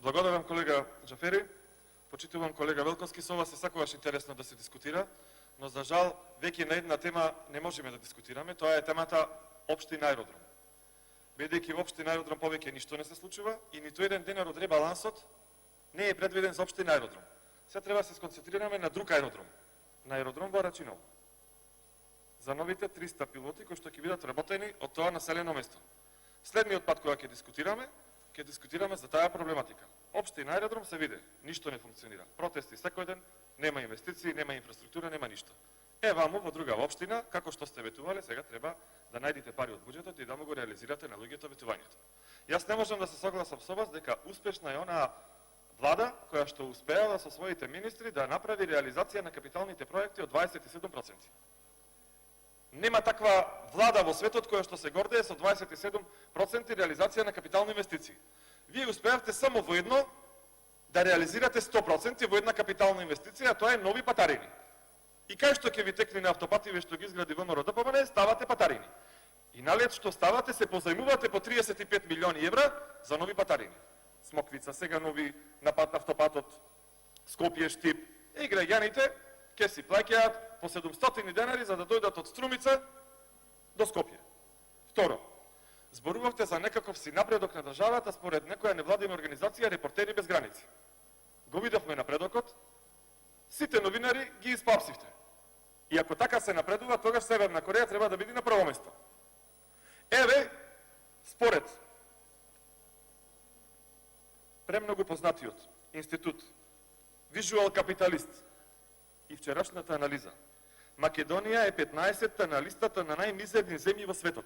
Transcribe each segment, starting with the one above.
Благодарам колега Джафери, почитувам колега Велковски, со вас е секогаш интересно да се дискутира, но за жал веќе на една тема не можеме да дискутираме, тоа е темата општин аеродром. Бидејќи во општин аеродром повеќе ништо не се случува и ниту еден денар од ребалансот не е предвиден за општин аеродром. Се треба да се сконцентрираме на друг аеродром, на аеродром во Рачиново. За новите 300 пилоти кои што ќе бидат работени од тоа населено место. Следниот пат кога ќе дискутираме за таа проблематика. Општин аеродром се виде, ништо не функционира. Протести секој ден, нема инвестиции, нема инфраструктура, нема ништо. Ваму во друга општина, како што сте ветувале, сега треба да најдете пари од буџетот и да му го реализирате на луѓето ветувањето. Јас не можам да се согласам со вас дека успешна е онаа влада која што успеала со своите министри да направи реализација на капиталните проекти од 27%. Нема таква влада во светот која што се гордее со 27% реализација на капитални инвестиции. Вие успеавте само во едно да реализирате 100% во една капитална инвестиција, а тоа е нови патарини. И кај што ќе ви текне на автопативе што ги изгради ВМРО ДПМН, ставате патарини. И налет што ставате се позајмувате по 35 милиони евра за нови патарини. Смоквица, сега нови на автопатот Скопје Штип. И граѓаните ќе си плаќаат по 700 денари за да дојдат од Струмица до Скопје. Второ, зборувавте за некаков си напредок на државата според некоја невладина организација Репортери без граници. Го видовме напредокот, сите новинари ги испапсивте. И ако така се напредува, тогаш Северна Кореја треба да биде на прво место. Според премногу познатиот институт Visual Capitalist и вчерашната анализа, Македонија е 15-та на листата на најмизерни земји во светот.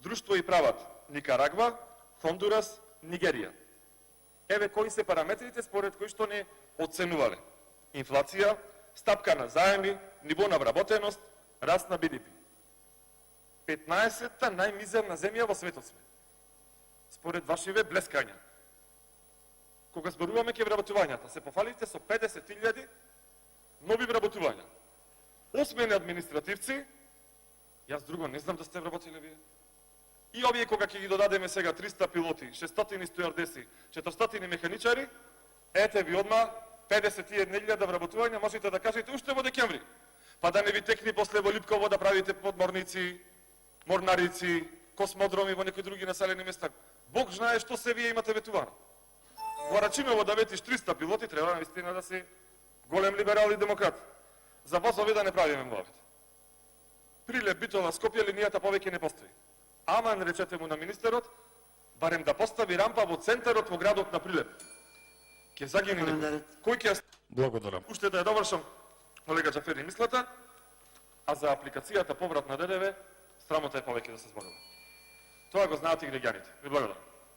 Друштво и прават Никарагва, Хондурас, Нигерија. Кои се параметрите според кои што не оценувале. Инфлација, стапка на заеми, ниво на вработеност, раст на БДП. 15-та најмизерна земја во светот сме. Според вашиве блескања. Кога зборуваме ке вработувањата, се пофалите со 50.000 нови вработувања. Осмени административци, јас друго не знам да сте вработиле вие. И овие кога ќе ги додадеме сега 300 пилоти, 600 стюардеси, 400 механичари, ете ви одма 51.000 вработувања, можете да кажете уште во декември. Па да не ви текни после во Липково да правите подморници, морнарици, космодроми во некои други населени места. Бог знае што се вие имате ветувано. Во Рачиново да ветиш 300 пилоти, треба наистина да си голем либерал и демократ. За возови да не правиме мовите. Прилеп, Битола, Скопје, линијата повеќе не постои. Аман, речете му на министерот, барем да постави рампа во центарот во градот на Прилеп. Ке загини некој. Кој ќе... Благодарам. Уште да ја довршам, колега Джафери, мислата, а за апликацијата поврат на ДДВ, срамота е повеќе да се зборува. Тоа го знаат и граѓаните. Ви благодарам.